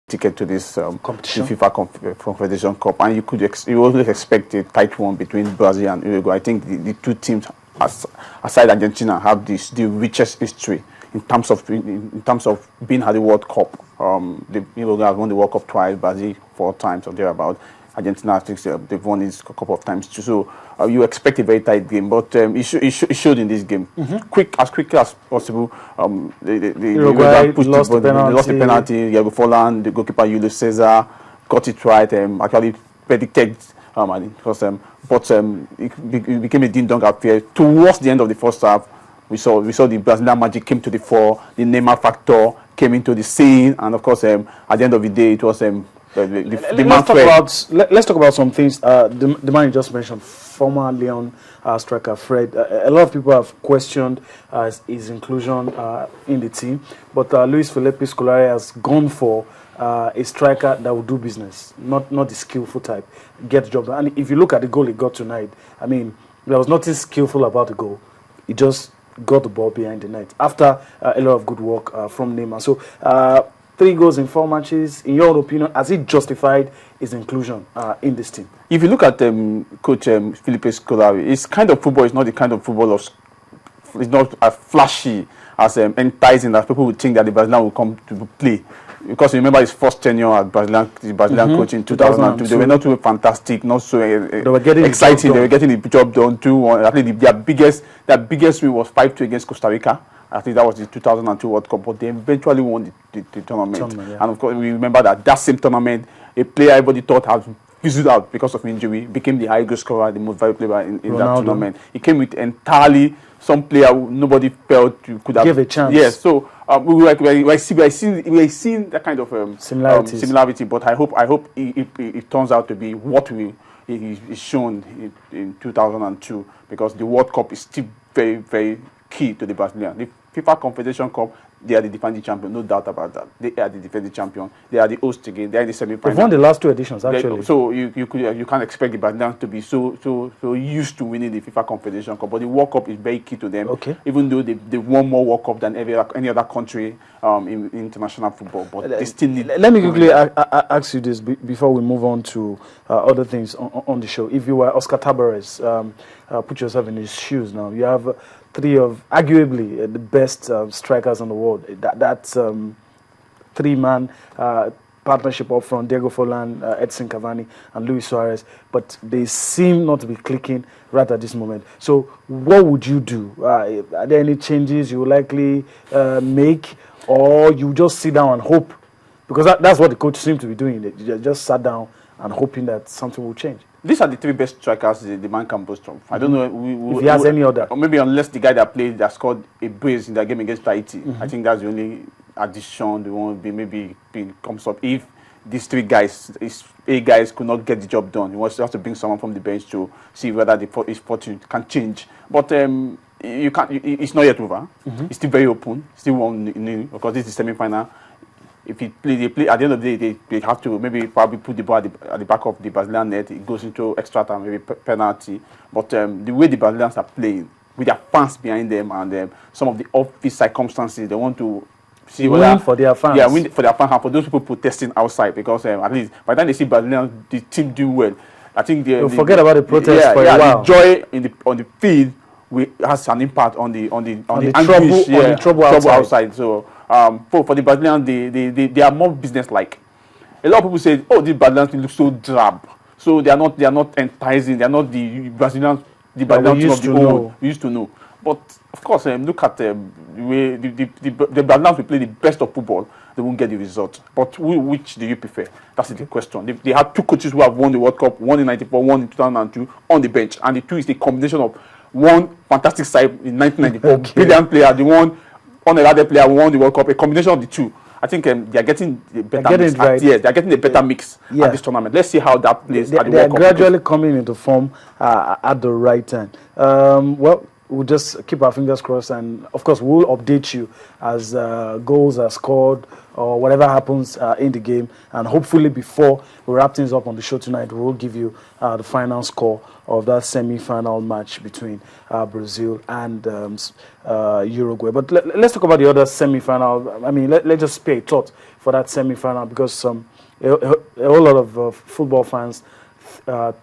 ticket to this competition, the FIFA Confederation Cup, and you always expect a tight one between Brazil and Uruguay. I think the two teams, aside Argentina, have the richest history in terms of being at the World Cup. Uruguay has won the World Cup twice, Brazil 4 times or thereabout. Argentina, I think they've won it a couple of times too. So you expect a very tight game, but it showed in this game. As quickly as possible. Uruguay lost the penalty. Diego Forlan, the goalkeeper Julio Cesar, got it right. Actually predicted, but it became a ding-dong affair. Towards the end of the first half, we saw the Brazilian magic came to the fore. The Neymar factor came into the scene, and of course, at the end of the day, it was let's talk about some things. The man you just mentioned, former Lyon striker Fred. A lot of people have questioned his inclusion in the team, but Luis Felipe Scolari has gone for a striker that will do business, not the skillful type, get the job done. And if you look at the goal he got tonight, I mean, there was nothing skillful about the goal. He just got the ball behind the net after a lot of good work from Neymar. So 3 goals in 4 matches. In your opinion, has it justified his inclusion in this team? If you look at Coach Felipe Scolari, his kind of football is not the kind of football it's not as flashy, as enticing as people would think that the Brazilian will come to play. Because remember his first tenure as Brazilian coach in 2002, they were not too fantastic, not so they were getting exciting. They were getting the job done too. I think their biggest win was 5-2 against Costa Rica. I think that was the 2002 World Cup, but they eventually won the tournament. Yeah. And of course, we remember that same tournament, a player everybody thought had fizzled out because of injury, became the high goal scorer, the most valuable player in that tournament. He came with entirely some player who nobody felt you could have give a chance. Yes, so we're seeing that kind of similarity. But I hope it turns out to be what is shown in 2002, because the World Cup is still very, very key to the Brazilian. The FIFA Confederation Cup, they are the defending champion, no doubt about that. They are the defending champion. They are the host again. They are in the semi-final. They've won the last 2 editions, actually. So you can't expect the Brazilians to be so used to winning the FIFA Confederation Cup. But the World Cup is very key to them. Okay. Even though they won more World Cup than any other country in international football, but they still need. Let me quickly ask you this before we move on to other things on the show. If you were Oscar Tabarez, put yourself in his shoes now. You have 3 of arguably the best strikers in the world. That's 3-man partnership up front: Diego Forlan, Edson Cavani, and Luis Suarez. But they seem not to be clicking right at this moment. So, what would you do? Are there any changes you would likely make, or you just sit down and hope? Because that's what the coach seemed to be doing. They just sat down and hoping that something will change. These are the 3 best strikers the man can boast of. I don't know if he has any other. Or maybe unless the guy that scored a brace in that game against Tahiti. I think that's the only addition the one comes up. If these 3 guys, could not get the job done, he has to bring someone from the bench to see whether his fortune can change. But you can't. It's not yet over. It's still very open. Still 1-0 because this is semi-final. If they play at the end of the day, they have to probably put the ball at the back of the Brazilian net. It goes into extra time, maybe penalty. But the way the Brazilians are playing, with their fans behind them and some of the off-pitch circumstances, they want to see win for their fans. Yeah, win for their fans and for those people protesting outside, because at least by the time they see Brazilians, the team do well. I think they'll forget about the protest for a while. The joy on the field has an impact on the trouble outside. So for the Brazilians, they are more business-like. A lot of people say, "Oh, the Brazilians look so drab." So they are not enticing. They are not the Brazilians team of the old we used to know. But of course, look at the way the Brazilians will play the best of football. They won't get the result. But which do you prefer? That's the question. They have 2 coaches who have won the World Cup, one in '94, one in 2002, on the bench, and the 2 is the combination of one fantastic side in 1994, brilliant player, the one unheralded player who won the World Cup, a combination of the 2. I think they are getting the better mix. Right. Yes, they are getting the better mix at this tournament. Let's see how that plays at the World Cup. They are gradually coming into form at the right time. Well, we'll just keep our fingers crossed, and of course we'll update you as goals are scored or whatever happens in the game. And hopefully before we wrap things up on the show tonight, we'll give you the final score of that semi-final match between Brazil and Uruguay. But let's talk about the other semi-final. I mean, let's just pay a thought for that semi-final, because a whole lot of football fans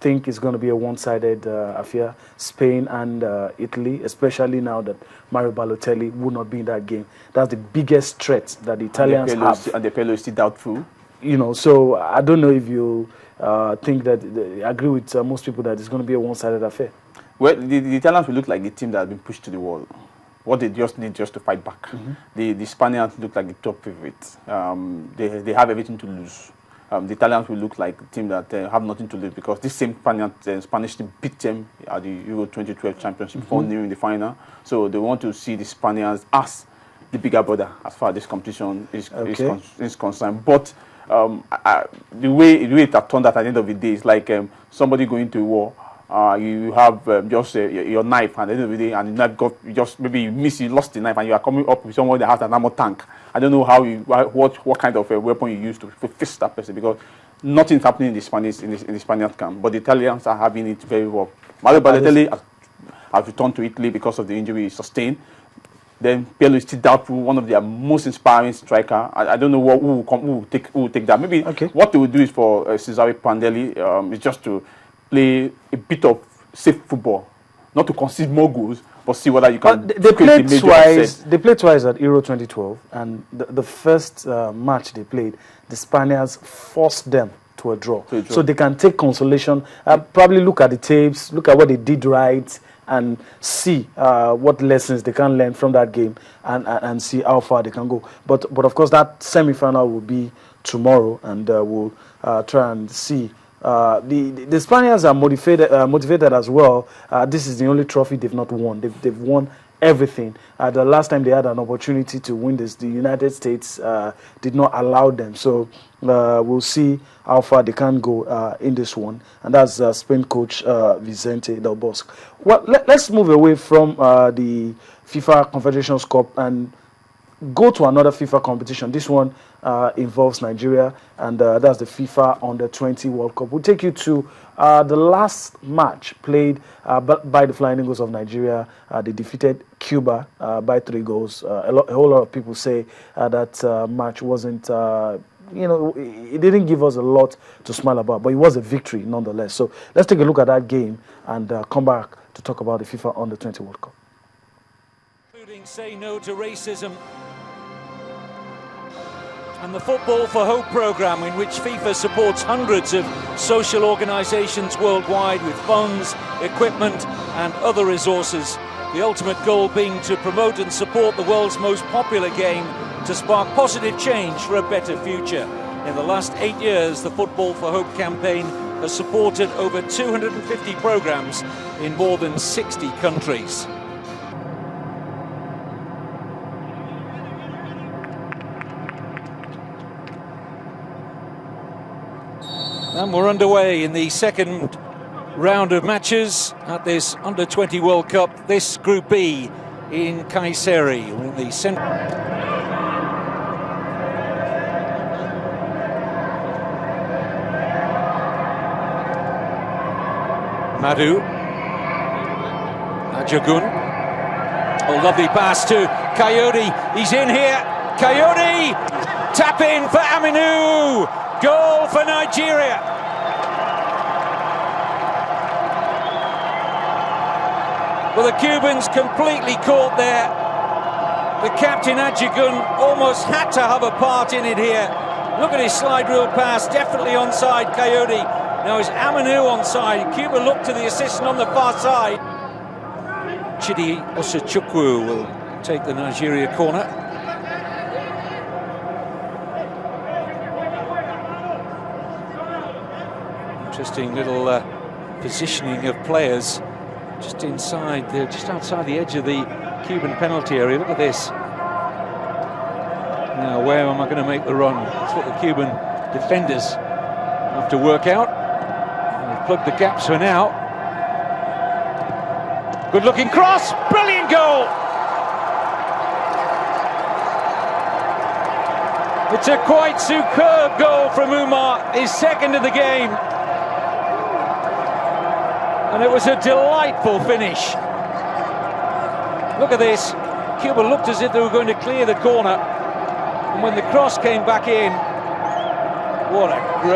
think it's going to be a one-sided affair. Spain and Italy, especially now that Mario Balotelli will not be in that game. That's the biggest threat that the Italians have. And the Pirlo is still doubtful. You know, so I don't know if you think that, agree with most people that it's going to be a one-sided affair. Well, the Italians will look like the team that has been pushed to the wall. What they just need just to fight back. The Spaniards look like the top favorites. They have everything to lose. The Italians will look like a team that have nothing to lose, because this same Spanish team beat them at the Euro 2012 Championship 4-0 in the final. So they want to see the Spaniards as the bigger brother as far as this competition is concerned. But the way it has turned out at the end of the day is like somebody going to war. You have just your knife, and at the end of the day, and the knife you lost the knife, and you are coming up with someone that has an ammo tank. I don't know what kind of weapon you use to fist that person, because nothing's happening in the Spanish camp. But the Italians are having it very well. Mario Balotelli has returned to Italy because of the injury he sustained. Then Pirlo is still doubtful, one of their most inspiring striker. I don't know who will take that. Maybe what they will do is for Cesare Prandelli is just to play a bit of safe football, not to concede more goals, but see whether you can. They played twice. They played twice at Euro 2012, and the first match they played, the Spaniards forced them to a draw. So they can take consolation. Probably look at the tapes, look at what they did right, and see what lessons they can learn from that game, and see how far they can go. But of course, that semi-final will be tomorrow, and we'll try and see. The Spaniards are motivated as well. This is the only trophy they've not won. They've won everything. The last time they had an opportunity to win this, the United States did not allow them. So we'll see how far they can go in this one. And that's Spain coach Vicente Del Bosque. Well, let's move away from the FIFA Confederations Cup and go to another FIFA competition. This one involves Nigeria, and that's the FIFA Under-20 World Cup. We'll take you to the last match played by the Flying Eagles of Nigeria. They defeated Cuba by 3 goals. A whole lot of people say that match wasn't, it didn't give us a lot to smile about, but it was a victory nonetheless. So let's take a look at that game and come back to talk about the FIFA Under-20 World Cup. Including Say No to Racism and the Football for Hope programme, in which FIFA supports hundreds of social organisations worldwide with funds, equipment and other resources. The ultimate goal being to promote and support the world's most popular game to spark positive change for a better future. In the last 8 years, the Football for Hope campaign has supported over 250 programmes in more than 60 countries. And we're underway in the second round of matches at this Under-20 World Cup. This Group B in Kayseri. We're in the centre. Madu. Ajagun. Oh, lovely pass to Coyote. He's in here. Coyote! Tap in for Aminu! Goal for Nigeria. Well, the Cubans completely caught there. The captain Ajagun almost had to have a part in it here. Look at his slide rule pass, definitely onside Coyote. Now is Aminu onside. Cuba look to the assistant on the far side. Chidi Osachukwu will take the Nigeria corner. Interesting little positioning of players just inside, just outside the edge of the Cuban penalty area. Look at this. Now, where am I going to make the run? That's what the Cuban defenders have to work out. They've plugged the gaps for now. Good-looking cross, brilliant goal. It's a quite superb goal from Umar, his second of the game. And it was a delightful finish. Look at this. Cuba looked as if they were going to clear the corner. And when the cross came back in, what a great